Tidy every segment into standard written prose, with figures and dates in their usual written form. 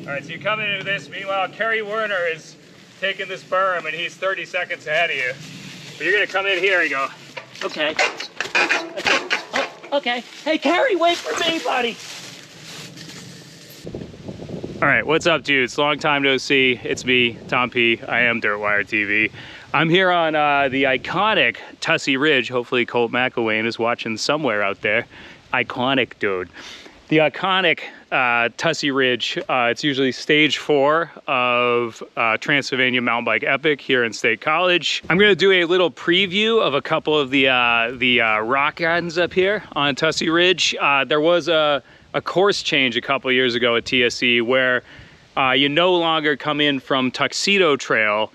All right, so you come into this. Meanwhile, Kerry Werner is taking this berm, and he's 30 seconds ahead of you. But you're gonna come in here and go, okay. Oh, okay. Hey, Kerry, wait for me, buddy. all right, what's up, dudes? Long time no see. It's me, Tom P. I am Dirtwire TV. I'm here on the iconic Tussey Ridge. Hopefully Colt McElwain is watching somewhere out there. Iconic, dude. The iconic Tussey Ridge, it's usually stage 4 of Trans-sylvania mountain bike epic here in State College. I'm gonna do a little preview of a couple of the rock gardens up here on Tussey Ridge. There was a course change a couple years ago at TSE where you no longer come in from Tuxedo Trail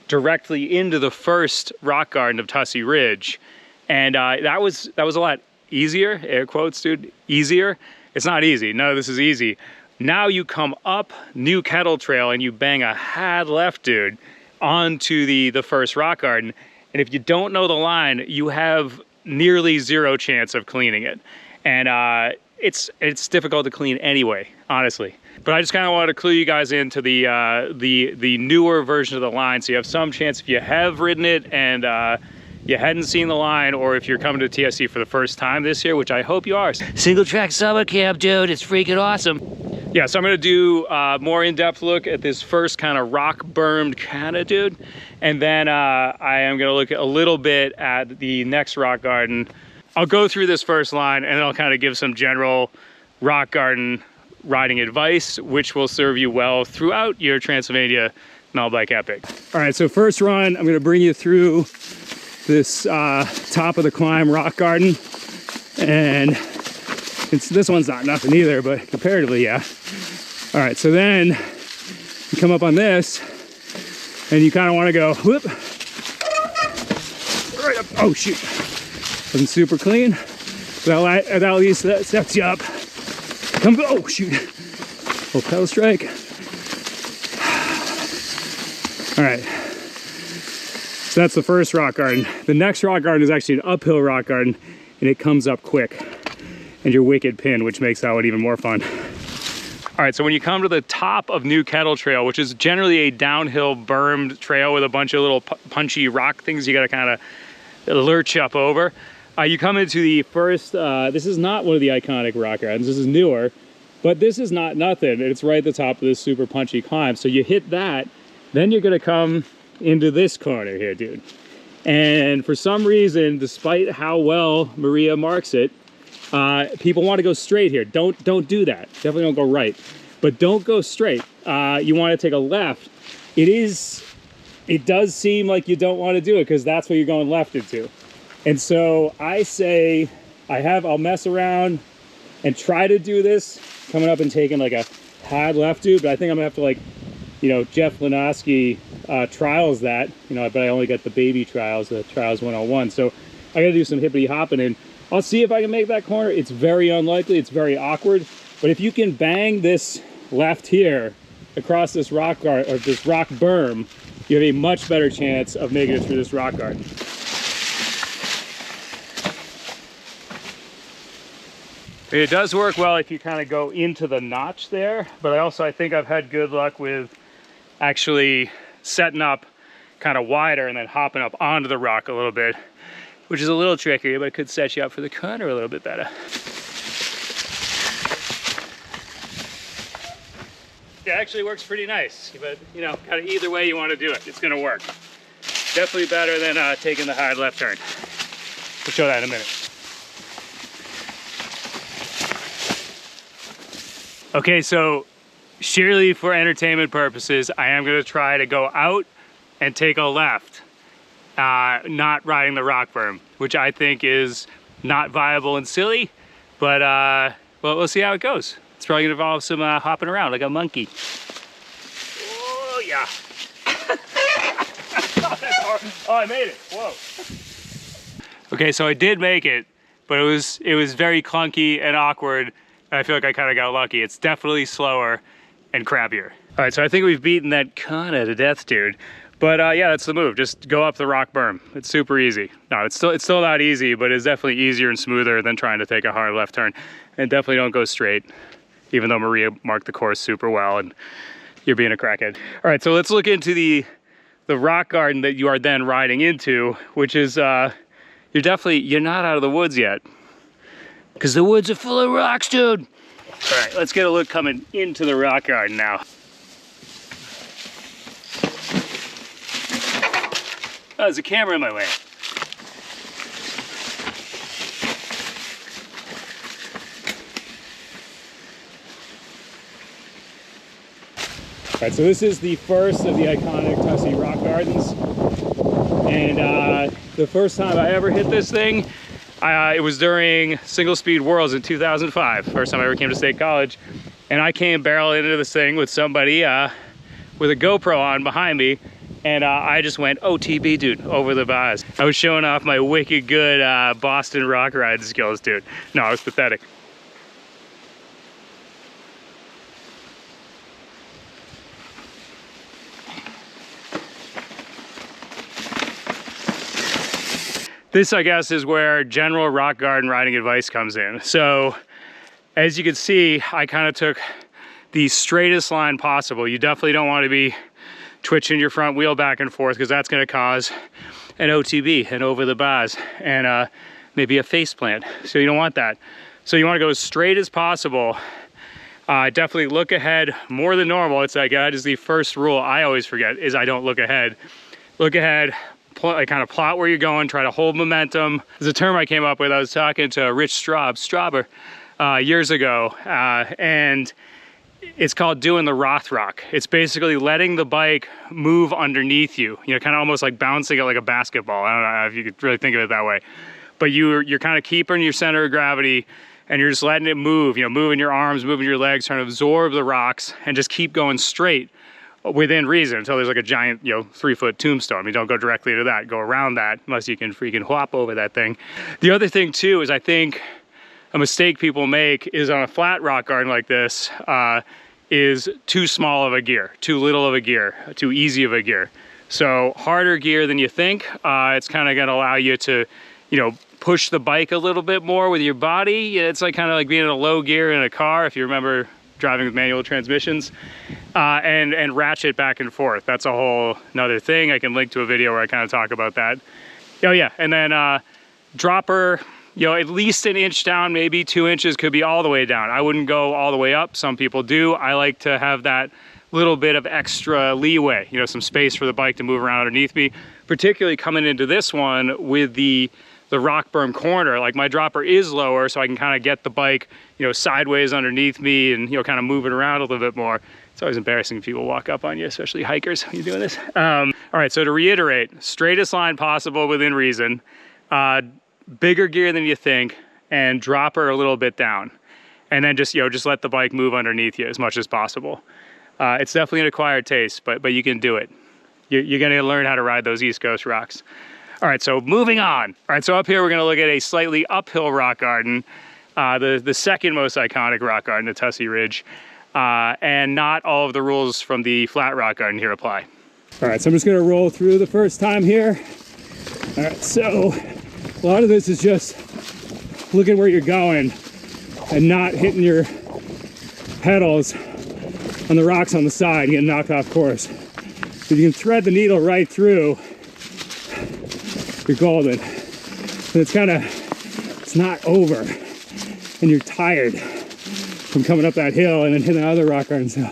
directly into the first rock garden of Tussey Ridge. And that was a lot easier, air quotes, dude, easier. It's not easy, none of this is easy. Now you come up New Kettle Trail and you bang a hard left, dude, onto the first rock garden. And if you don't know the line, you have nearly zero chance of cleaning it. And it's difficult to clean anyway, honestly. But I just kind of wanted to clue you guys into the newer version of the line, so you have some chance if you have ridden it and you hadn't seen the line, or if you're coming to TSE for the first time this year, which I hope you are. Single track summer camp, dude. It's freaking awesome. Yeah, so I'm gonna do a more in-depth look at this first kind of rock bermed kind of dude. And then I am gonna look a little bit at the next rock garden. I'll go through this first line and then I'll kind of give some general rock garden riding advice, which will serve you well throughout your Trans-sylvania mountain bike epic. All right, so first run, I'm gonna bring you through this top of the climb rock garden, and this one's not nothing either, but comparatively, yeah. All right, so then you come up on this and you kind of want to go whoop right up. Oh shoot, wasn't super clean, but that at least sets you up. Come, oh shoot, full pedal strike. All right, so that's the first rock garden. The next rock garden is actually an uphill rock garden, and it comes up quick. And your wicked pin, which makes that one even more fun. All right, so when you come to the top of New Kettle Trail, which is generally a downhill bermed trail with a bunch of little punchy rock things you gotta kind of lurch up over, you come into the first, this is not one of the iconic rock gardens, this is newer, but this is not nothing. It's right at the top of this super punchy climb. So you hit that, then you're gonna come into this corner here, dude. And for some reason, despite how well Maria marks it, people want to go straight here. Don't do that. Definitely don't go right, but don't go straight. You want to take a left. It does seem like you don't want to do it because that's what you're going left into. And so I say, I'll mess around and try to do this, coming up and taking like a hard left, dude, but I think I'm gonna have to, like, you know, Jeff Linoski trials that, you know, but I only got the baby trials, the trials 101. So I gotta do some hippity hopping, and I'll see if I can make that corner. It's very unlikely, it's very awkward, but if you can bang this left here across this rock garden, or this rock berm, you have a much better chance of making it through this rock garden. It does work well if you kind of go into the notch there, but I think I've had good luck with actually setting up kind of wider and then hopping up onto the rock a little bit, which is a little trickier, but it could set you up for the corner a little bit better. Yeah, it actually works pretty nice, but you know, kind of either way you want to do it, it's gonna work. Definitely better than taking the hard left turn. We'll show that in a minute. Okay, so surely for entertainment purposes, I am gonna try to go out and take a left, not riding the rock berm, which I think is not viable and silly, but well, we'll see how it goes. It's probably gonna involve some hopping around like a monkey. Oh yeah. Oh, I made it, whoa. Okay, so I did make it, but it was very clunky and awkward. I feel like I kind of got lucky. It's definitely slower and crappier. All right, so I think we've beaten that kinda to death, dude. But yeah, that's the move. Just go up the rock berm. It's super easy. No, it's still not easy, but it's definitely easier and smoother than trying to take a hard left turn. And definitely don't go straight. even though Maria marked the course super well and you're being a crackhead. All right, so let's look into the rock garden that you are then riding into, which is, you're not out of the woods yet. Because the woods are full of rocks, dude. All right, let's get a look coming into the rock garden now. Oh, there's a camera in my way. All right, so this is the first of the iconic Tussey rock gardens. And the first time I ever hit this thing, it was during Single Speed Worlds in 2005. First time I ever came to State College. And I came barreling into this thing with somebody with a GoPro on behind me. And I just went OTB, dude, over the bars. I was showing off my wicked good Boston rock riding skills, dude. No, it was pathetic. This, I guess, is where general rock garden riding advice comes in. So, as you can see, I kind of took the straightest line possible. You definitely don't want to be twitching your front wheel back and forth, because that's going to cause an OTB, an over the bars, and maybe a face plant. So you don't want that. So you want to go as straight as possible. Definitely look ahead more than normal. It's like, that is the first rule I always forget, is I don't look ahead. Look ahead. Kind of plot where you're going, try to hold momentum. There's a term I came up with. I was talking to Rich Strauber years ago, and it's called doing the Roth rock. It's basically letting the bike move underneath you, you know, kind of almost like bouncing it like a basketball. I don't know if you could really think of it that way, but you're kind of keeping your center of gravity, and you're just letting it move, you know, moving your arms, moving your legs, trying to absorb the rocks and just keep going straight within reason until there's like a giant, 3-foot tombstone. I mean, don't go directly to that, go around that, unless you can freaking whop over that thing. The other thing too is, I think a mistake people make is on a flat rock garden like this, is too small of a gear, too little of a gear, too easy of a gear. So harder gear than you think. It's kind of gonna allow you to, push the bike a little bit more with your body. It's like kind of like being in a low gear in a car, if you remember driving with manual transmissions, and ratchet back and forth. That's a whole another thing. I can link to a video where I kind of talk about that. Oh yeah, and then dropper, at least an inch down, maybe 2 inches, could be all the way down. I wouldn't go all the way up. Some people do. I like to have that little bit of extra leeway, some space for the bike to move around underneath me, particularly coming into this one with the rock berm corner. Like, my dropper is lower, so I can kind of get the bike, sideways underneath me and, kind of move it around a little bit more. It's always embarrassing if people walk up on you, especially hikers, when you're doing this. All right, so to reiterate, straightest line possible within reason, bigger gear than you think, and dropper a little bit down. And then just let the bike move underneath you as much as possible. It's definitely an acquired taste, but you can do it. You're gonna learn how to ride those East Coast rocks. All right, so moving on. All right, so up here we're gonna look at a slightly uphill rock garden, the second most iconic rock garden, the Tussey Ridge, and not all of the rules from the flat rock garden here apply. All right, so I'm just gonna roll through the first time here. All right, so a lot of this is just looking where you're going and not hitting your pedals on the rocks on the side and getting knocked off course. If you can thread the needle right through, you're golden. And it's not over, and you're tired from coming up that hill and then hitting the other rock garden. So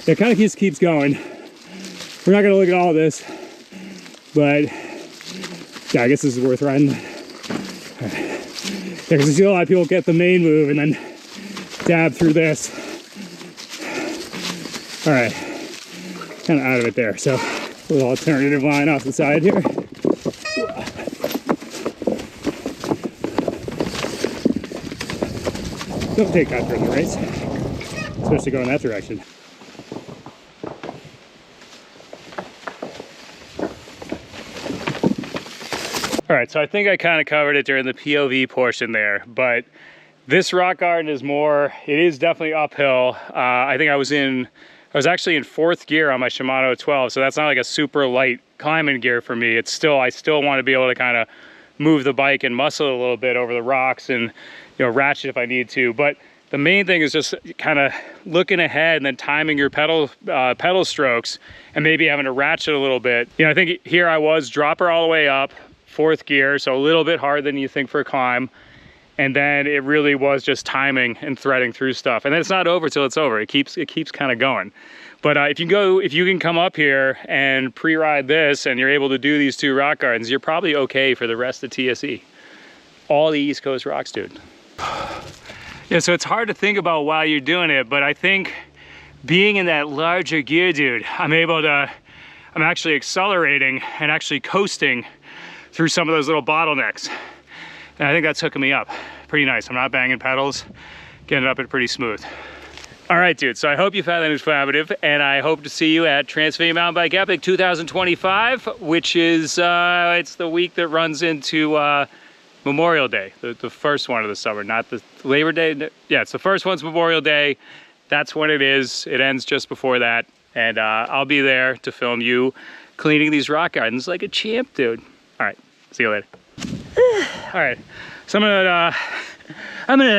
it kind of just keeps going. We're not gonna look at all of this, but yeah, I guess this is worth riding. Right. Yeah, because I see a lot of people get the main move and then dab through this. All right, kind of out of it there. So a little alternative line off the side here. Don't take that during the race, especially going that direction. All right, so I think I kind of covered it during the POV portion there, but this rock garden is it is definitely uphill. I think I was actually in 4th gear on my Shimano 12, so that's not like a super light climbing gear for me. I still want to be able to kind of move the bike and muscle a little bit over the rocks and ratchet if I need to. But The main thing is just kind of looking ahead and then timing your pedal strokes and maybe having to ratchet a little bit. You know, I think here I was dropper all the way up, 4th gear, so a little bit harder than you think for a climb. And then it really was just timing and threading through stuff. And then it's not over till it's over. It keeps kind of going. But if you can come up here and pre-ride this and you're able to do these 2 rock gardens, you're probably okay for the rest of TSE. All the East Coast rocks, dude. Yeah, so it's hard to think about while you're doing it, but I think being in that larger gear, dude, I'm actually accelerating and actually coasting through some of those little bottlenecks. And I think that's hooking me up pretty nice. I'm not banging pedals, getting it up it pretty smooth. All right, dude, so I hope you found that informative, and I hope to see you at Trans-sylvania Mountain Bike Epic 2025, which is, it's the week that runs into Memorial Day, the first one of the summer, not the Labor Day. Yeah, it's the first one's Memorial Day. That's when it is. It ends just before that. And I'll be there to film you cleaning these rock gardens like a champ, dude. All right, see you later. All right, so I'm gonna